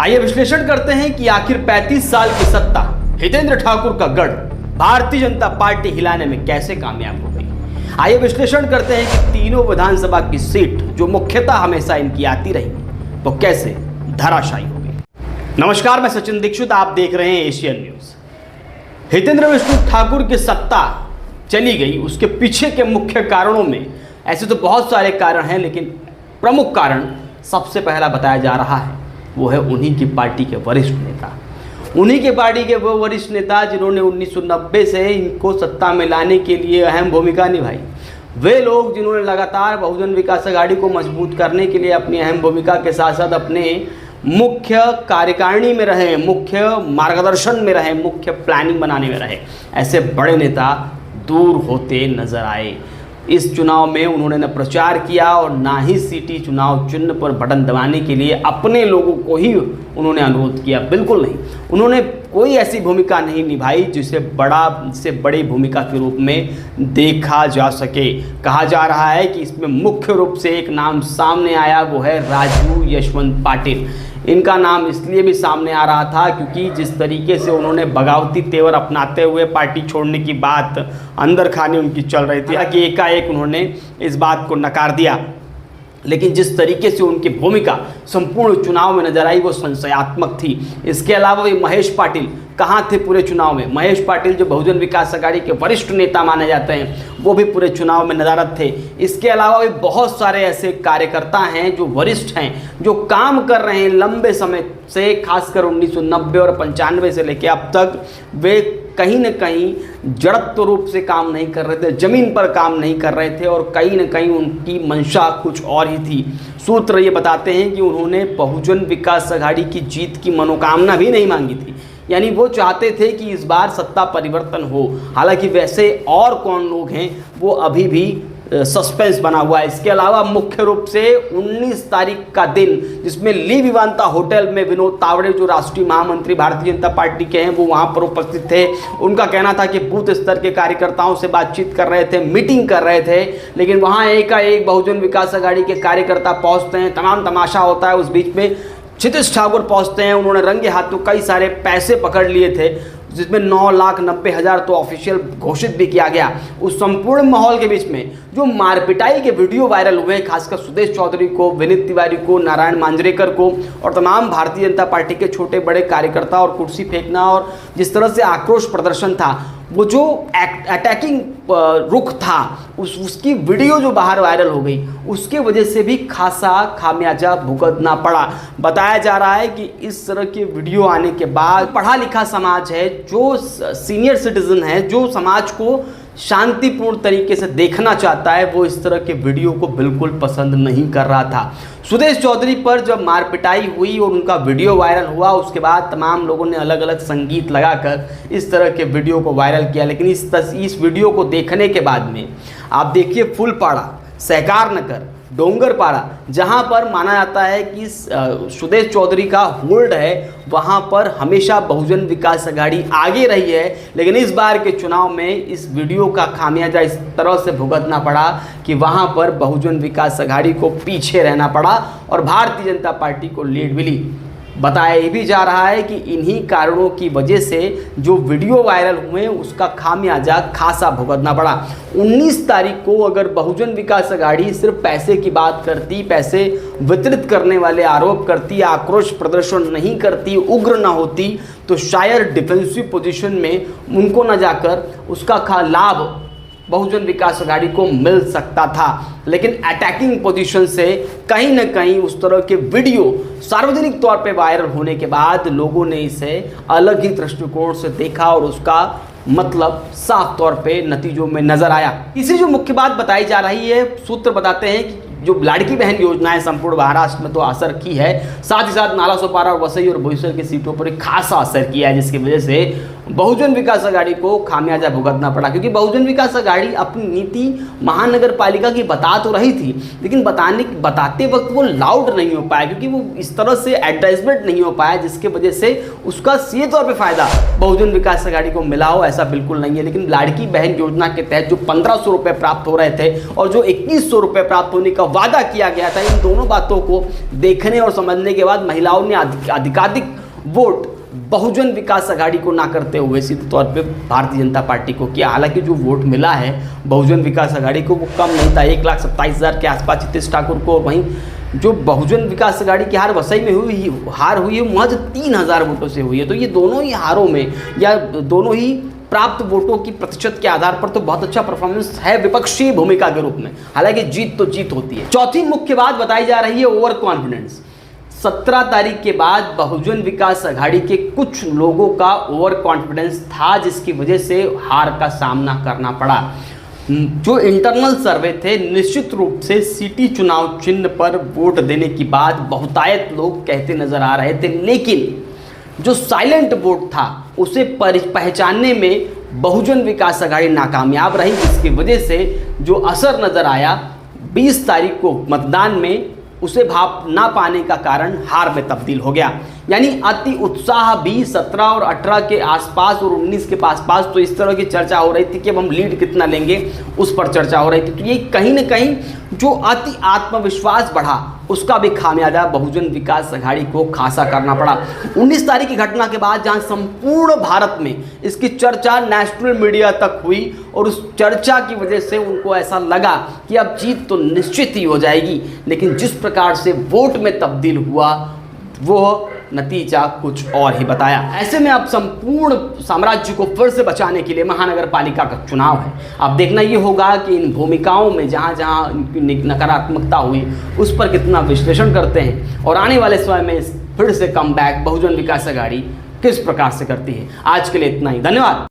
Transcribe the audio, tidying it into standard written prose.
आइए विश्लेषण करते हैं कि आखिर 35 साल की सत्ता हितेंद्र ठाकुर का गढ़ भारतीय जनता पार्टी हिलाने में कैसे कामयाब हो गई। आइए विश्लेषण करते हैं कि तीनों विधानसभा की सीट जो मुख्यतः हमेशा इनकी आती रही वो कैसे धराशायी हो गई। नमस्कार, मैं सचिन दीक्षित, आप देख रहे हैं एशियन न्यूज। हितेंद्र विष्णु ठाकुर की सत्ता चली गई, उसके पीछे के मुख्य कारणों में ऐसे तो बहुत सारे कारण हैं, लेकिन प्रमुख कारण सबसे पहला बताया जा रहा है वो है उन्हीं की पार्टी के वरिष्ठ नेता। उन्हीं के पार्टी के वो वरिष्ठ नेता जिन्होंने 1990 से इनको सत्ता में लाने के लिए अहम भूमिका निभाई। वे लोग जिन्होंने लगातार बहुजन विकास अघाड़ी को मजबूत करने के लिए अपनी अहम भूमिका के साथ साथ अपने मुख्य कार्यकारिणी में रहे, मुख्य मार्गदर्शन में रहे, मुख्य प्लानिंग बनाने में रहे, ऐसे बड़े नेता दूर होते नजर आए। इस चुनाव में उन्होंने न प्रचार किया और ना ही सीटी चुनाव चिन्ह पर बटन दबाने के लिए अपने लोगों को ही उन्होंने अनुरोध किया। बिल्कुल नहीं, उन्होंने कोई ऐसी भूमिका नहीं निभाई जिसे बड़ी भूमिका के रूप में देखा जा सके। कहा जा रहा है कि इसमें मुख्य रूप से एक नाम सामने आया, वो है राजू यशवंत पाटिल। इनका नाम इसलिए भी सामने आ रहा था क्योंकि जिस तरीके से उन्होंने बगावती तेवर अपनाते हुए पार्टी छोड़ने की बात अंदर खाने उनकी चल रही थी कि एकाएक उन्होंने इस बात को नकार दिया, लेकिन जिस तरीके से उनकी भूमिका संपूर्ण चुनाव में नजर आई वो संशयात्मक थी। इसके अलावा भी महेश पाटिल कहाँ थे पूरे चुनाव में। महेश पाटिल जो बहुजन विकास अघाड़ी के वरिष्ठ नेता माने जाते हैं वो भी पूरे चुनाव में नदारद थे। इसके अलावा भी बहुत सारे ऐसे कार्यकर्ता हैं जो वरिष्ठ हैं, जो काम कर रहे हैं लंबे समय से, खासकर 1990 और 95 से लेकर अब तक वे कहीं न कहीं जड़त्व रूप से काम नहीं कर रहे थे, जमीन पर काम नहीं कर रहे थे और कहीं न कहीं उनकी मंशा कुछ और ही थी। सूत्र ये बताते हैं कि उन्होंने बहुजन विकास अघाड़ी की जीत की मनोकामना भी नहीं मांगी थी, यानी वो चाहते थे कि इस बार सत्ता परिवर्तन हो। हालांकि वैसे और कौन लोग हैं वो अभी भी सस्पेंस बना हुआ है। इसके अलावा मुख्य रूप से 19 तारीख का दिन जिसमें ली विवांता होटल में विनोद तावड़े जो राष्ट्रीय महामंत्री भारतीय जनता पार्टी के हैं वो वहां पर उपस्थित थे। उनका कहना था कि बूथ स्तर के कार्यकर्ताओं से बातचीत कर रहे थे, मीटिंग कर रहे थे, लेकिन वहां एकाएक बहुजन विकास अघाड़ी के कार्यकर्ता पहुंचते हैं, तमाम तमाशा होता है। उस बीच में क्षितिज ठाकुर पहुंचते हैं, उन्होंने रंगे हाथों कई सारे पैसे पकड़ लिए थे जिसमें 9,90,000 तो ऑफिशियल घोषित भी किया गया। उस संपूर्ण माहौल के बीच में जो मारपिटाई के वीडियो वायरल हुए, खासकर सुदेश चौधरी को, विनीत तिवारी को, नारायण मांजरेकर को और तमाम भारतीय जनता पार्टी के छोटे बड़े कार्यकर्ता और कुर्सी फेंकना और जिस तरह से आक्रोश प्रदर्शन था, वो जो अटैकिंग रुख था उसकी वीडियो जो बाहर वायरल हो गई, उसके वजह से भी खासा खामियाजा भुगतना पड़ा। बताया जा रहा है कि इस तरह के वीडियो आने के बाद पढ़ा लिखा समाज है, जो सीनियर सिटीजन है, जो समाज को शांतिपूर्ण तरीके से देखना चाहता है, वो इस तरह के वीडियो को बिल्कुल पसंद नहीं कर रहा था। सुदेश चौधरी पर जब मारपिटाई हुई और उनका वीडियो वायरल हुआ, उसके बाद तमाम लोगों ने अलग अलग संगीत लगाकर इस तरह के वीडियो को वायरल किया। लेकिन इस वीडियो को देखने के बाद में आप देखिए फुलपाड़ा, सहकार नगर, डोंगरपाड़ा, जहां पर माना जाता है कि सुदेश चौधरी का होल्ड है, वहां पर हमेशा बहुजन विकास अघाड़ी आगे रही है। लेकिन इस बार के चुनाव में इस वीडियो का खामियाजा इस तरह से भुगतना पड़ा कि वहां पर बहुजन विकास अघाड़ी को पीछे रहना पड़ा और भारतीय जनता पार्टी को लीड मिली। बताया ये भी जा रहा है कि इन्हीं कारणों की वजह से जो वीडियो वायरल हुए उसका खामियाजा खासा भुगतना पड़ा। 19 तारीख को अगर बहुजन विकास अघाड़ी सिर्फ पैसे की बात करती, पैसे वितरित करने वाले आरोप करती, आक्रोश प्रदर्शन नहीं करती, उग्र ना होती, तो शायद डिफेंसिव पोजीशन में उनको न जाकर उसका लाभ बहुजन विकास अघाड़ी को मिल सकता था। लेकिन अटैकिंग पोजीशन से कहीं न कहीं उस तरह के वीडियो सार्वजनिक तौर पे वायरल होने के बाद लोगों ने इसे अलग ही दृष्टिकोण से देखा और उसका मतलब साफ तौर पे नतीजों में नजर आया। इसी जो मुख्य बात बताई जा रही है, सूत्र बताते हैं कि जो लाड़की बहन योजनाएं संपूर्ण महाराष्ट्र में तो असर की है, साथ ही साथ नाला सोपारा और वसई और बोईसर की सीटों पर खासा असर किया है, जिसकी वजह से बहुजन विकास आघाड़ी को खामियाजा भुगतना पड़ा, क्योंकि बहुजन विकास आघाड़ी अपनी नीति महानगर पालिका की बता तो रही थी, लेकिन बताते वक्त वो लाउड नहीं हो पाया, क्योंकि वो इस तरह से एडवर्टाइजमेंट नहीं हो पाया जिसके वजह से उसका सीधे तौर पे फायदा बहुजन विकास आघाड़ी को मिला हो, ऐसा बिल्कुल नहीं है। लेकिन लाड़की बहन योजना के तहत जो 1500 रुपये प्राप्त हो रहे थे और जो 2100 रुपये प्राप्त होने का वादा किया गया था, इन दोनों बातों को देखने और समझने के बाद महिलाओं ने अधिकाधिक वोट बहुजन विकास आघाड़ी को ना करते हुए सीधे तौर पे भारतीय जनता पार्टी को किया। हालांकि जो वोट मिला है बहुजन विकास आघाड़ी को वो कम नहीं था, 1,27,000 के आसपास हितेश ठाकुर को। वहीं जो बहुजन विकास आघाड़ी की हार वसई में हार हुई है महज 3,000 वोटों से हुई है। तो ये दोनों ही हारों में या दोनों ही प्राप्त वोटों की प्रतिशत के आधार पर तो बहुत अच्छा परफॉर्मेंस है विपक्षी भूमिका के रूप में। हालांकि जीत तो जीत होती है। चौथी मुख्य बात बताई जा रही है ओवर कॉन्फिडेंस। 17 तारीख के बाद बहुजन विकास आघाड़ी के कुछ लोगों का ओवर कॉन्फिडेंस था, जिसकी वजह से हार का सामना करना पड़ा। जो इंटरनल सर्वे थे, निश्चित रूप से सिटी चुनाव चिन्ह पर वोट देने की बात बहुतायत लोग कहते नजर आ रहे थे, लेकिन जो साइलेंट वोट था उसे पहचानने में बहुजन विकास आघाड़ी नाकामयाब रही, जिसकी वजह से जो असर नजर आया 20 तारीख को मतदान में उसे भाप ना पाने का कारण हार में तब्दील हो गया। यानी अति उत्साह भी 17 और 18 के आसपास और 19 के पास तो इस तरह की चर्चा हो रही थी कि अब हम लीड कितना लेंगे, उस पर चर्चा हो रही थी। तो ये कहीं ना कहीं जो अति आत्मविश्वास बढ़ा उसका भी खामियाजा बहुजन विकास आघाड़ी को खासा करना पड़ा। 19 तारीख की घटना के बाद जहां संपूर्ण भारत में इसकी चर्चा नेशनल मीडिया तक हुई और उस चर्चा की वजह से उनको ऐसा लगा कि अब जीत तो निश्चित ही हो जाएगी, लेकिन जिस प्रकार से वोट में तब्दील हुआ वो नतीजा कुछ और ही बताया। ऐसे में अब संपूर्ण साम्राज्य को फिर से बचाने के लिए महानगर पालिका का चुनाव है। अब देखना ये होगा कि इन भूमिकाओं में जहाँ जहाँ नकारात्मकता हुई उस पर कितना विश्लेषण करते हैं और आने वाले समय में फिर से कम बैक बहुजन विकास आघाड़ी किस प्रकार से करती है। आज के लिए इतना ही, धन्यवाद।